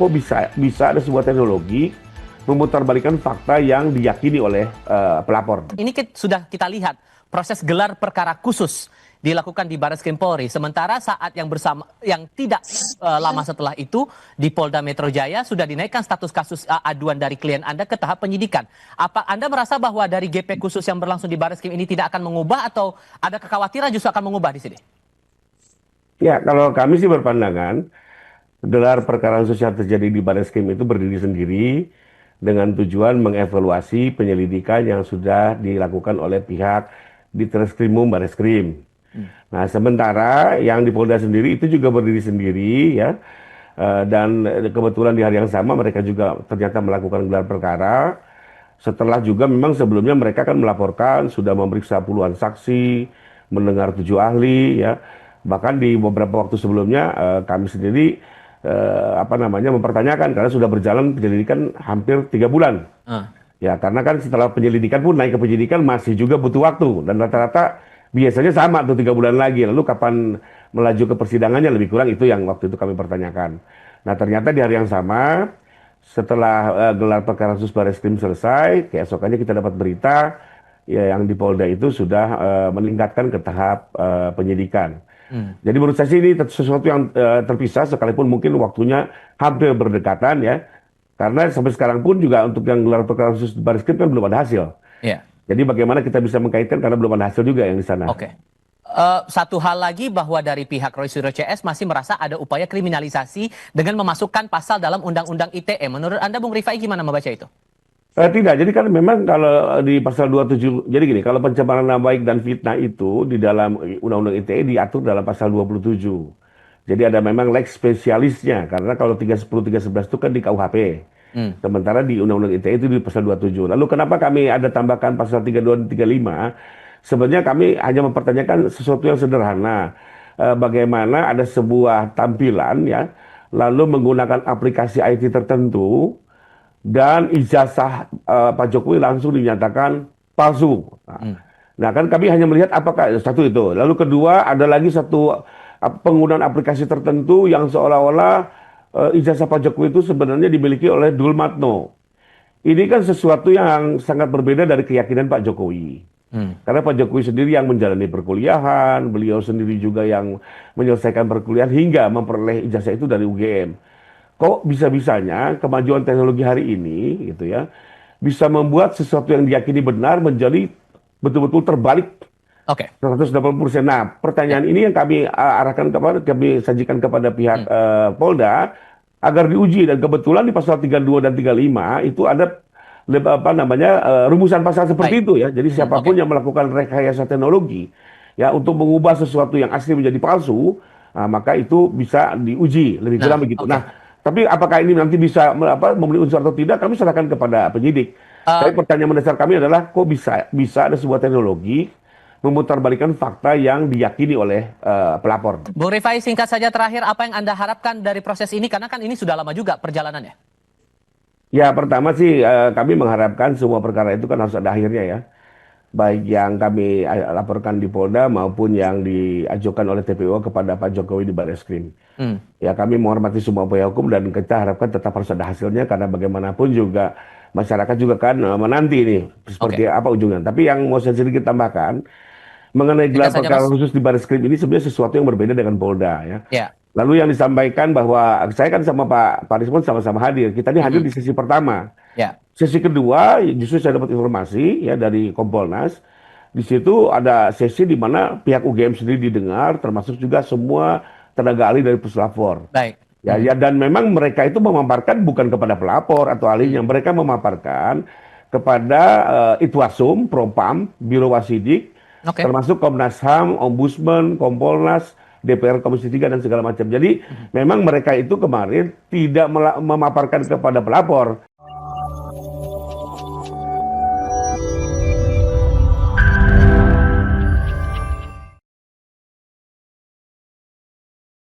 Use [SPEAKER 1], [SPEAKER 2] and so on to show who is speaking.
[SPEAKER 1] kok bisa ada sebuah teknologi memutarbalikkan fakta yang diyakini oleh pelapor.
[SPEAKER 2] Ini sudah kita lihat proses gelar perkara khusus dilakukan di Barreskrim Polri. Sementara saat yang tidak lama setelah itu di Polda Metro Jaya sudah dinaikkan status kasus aduan dari klien Anda ke tahap penyidikan. Apa Anda merasa bahwa dari GP khusus yang berlangsung di Barreskrim ini tidak akan mengubah atau ada kekhawatiran justru akan mengubah di sini?
[SPEAKER 1] Ya, kalau kami sih berpandangan gelar perkara khusus yang terjadi di Barreskrim itu berdiri sendiri dengan tujuan mengevaluasi penyelidikan yang sudah dilakukan oleh pihak di Treskrimum Barreskrim. Nah, sementara yang di Polda sendiri itu juga berdiri sendiri ya, dan kebetulan di hari yang sama mereka juga ternyata melakukan gelar perkara. Setelah juga memang sebelumnya mereka kan melaporkan sudah memeriksa puluhan saksi, mendengar 7 ahli ya, bahkan di beberapa waktu sebelumnya kami sendiri mempertanyakan karena sudah berjalan penyelidikan hampir 3 bulan. Ya, karena kan setelah penyelidikan pun naik ke penyidikan masih juga butuh waktu dan rata-rata biasanya sama tuh 3 bulan lagi. Lalu kapan melaju ke persidangannya lebih kurang itu yang waktu itu kami pertanyakan. Nah, ternyata di hari yang sama setelah gelar perkara khusus Barreskrim selesai, keesokannya kita dapat berita ya yang di Polda itu sudah meningkatkan ke tahap penyidikan. Jadi menurut saya sih ini sesuatu yang terpisah sekalipun mungkin waktunya hampir berdekatan ya. Karena sampai sekarang pun juga untuk yang gelar perkara khusus Barreskrim kan belum ada hasil.
[SPEAKER 2] Iya.
[SPEAKER 1] Jadi bagaimana kita bisa mengkaitkan karena belum ada hasil juga yang di sana.
[SPEAKER 2] Oke. Satu hal lagi bahwa dari pihak Roy Suryo CS masih merasa ada upaya kriminalisasi dengan memasukkan pasal dalam Undang-Undang ITE. Menurut Anda, Bung Rifai, gimana membaca itu?
[SPEAKER 1] Tidak, jadi kan memang kalau di pasal 27, jadi gini, kalau pencemaran nama baik dan fitnah itu di dalam Undang-Undang ITE diatur dalam pasal 27. Jadi ada memang lex spesialisnya, karena kalau 310, 311 itu kan di KUHP. Sementara di Undang-Undang ITE itu di pasal 27. Lalu kenapa kami ada tambahkan pasal 32 dan 35? Sebenarnya kami hanya mempertanyakan sesuatu yang sederhana. Bagaimana ada sebuah tampilan ya, lalu menggunakan aplikasi IT tertentu, dan ijazah Pak Jokowi langsung dinyatakan palsu. Nah, kan kami hanya melihat apakah satu itu. Lalu kedua ada lagi satu penggunaan aplikasi tertentu yang seolah-olah ijazah Pak Jokowi itu sebenarnya dimiliki oleh Dulmatno. Ini kan sesuatu yang sangat berbeda dari keyakinan Pak Jokowi. Karena Pak Jokowi sendiri yang menjalani perkuliahan, beliau sendiri juga yang menyelesaikan perkuliahan hingga memperoleh ijazah itu dari UGM. Kok bisa-bisanya kemajuan teknologi hari ini gitu ya bisa membuat sesuatu yang diyakini benar menjadi betul-betul terbalik 180%. Nah, pertanyaan ini yang kami kami sajikan kepada pihak Polda agar diuji, dan kebetulan di pasal 32 dan 35 itu ada rumusan pasal seperti itu ya. Jadi siapapun yang melakukan rekayasa teknologi ya untuk mengubah sesuatu yang asli menjadi palsu, maka itu bisa diuji lebih kurang begitu. Nah, tapi apakah ini nanti bisa memenuhi unsur atau tidak, kami serahkan kepada penyidik. Tapi pertanyaan mendasar kami adalah kok bisa ada sebuah teknologi memutarbalikkan fakta yang diyakini oleh pelapor.
[SPEAKER 2] Bung Rifai, singkat saja terakhir, apa yang Anda harapkan dari proses ini? Karena kan ini sudah lama juga perjalanannya.
[SPEAKER 1] Ya, pertama sih kami mengharapkan semua perkara itu kan harus ada akhirnya ya. Baik yang kami laporkan di Polda maupun yang diajukan oleh TPO kepada Pak Jokowi di Barreskrim. Ya, kami menghormati semua upaya hukum dan kita harapkan tetap harus ada hasilnya karena bagaimanapun juga masyarakat juga kan menanti ini seperti apa ujungnya. Tapi yang mau saya sedikit tambahkan mengenai gelar perkara khusus di Barreskrim ini sebenarnya sesuatu yang berbeda dengan Polda ya. Lalu yang disampaikan bahwa saya kan sama Pak Rismon sama-sama hadir. Kita ini hadir di sesi pertama. Sesi kedua justru saya dapat informasi ya dari Kompolnas. Di situ ada sesi di mana pihak UGM sendiri didengar, termasuk juga semua tenaga ahli dari Puslapor. Ya, dan memang mereka itu memaparkan bukan kepada pelapor atau ahlinya, mereka memaparkan kepada Itwasum, Propam, Biro Wasidik, termasuk Komnas HAM, Ombudsman, Kompolnas, DPR Komisi 3 dan segala macam. Jadi memang mereka itu kemarin tidak memaparkan kepada pelapor,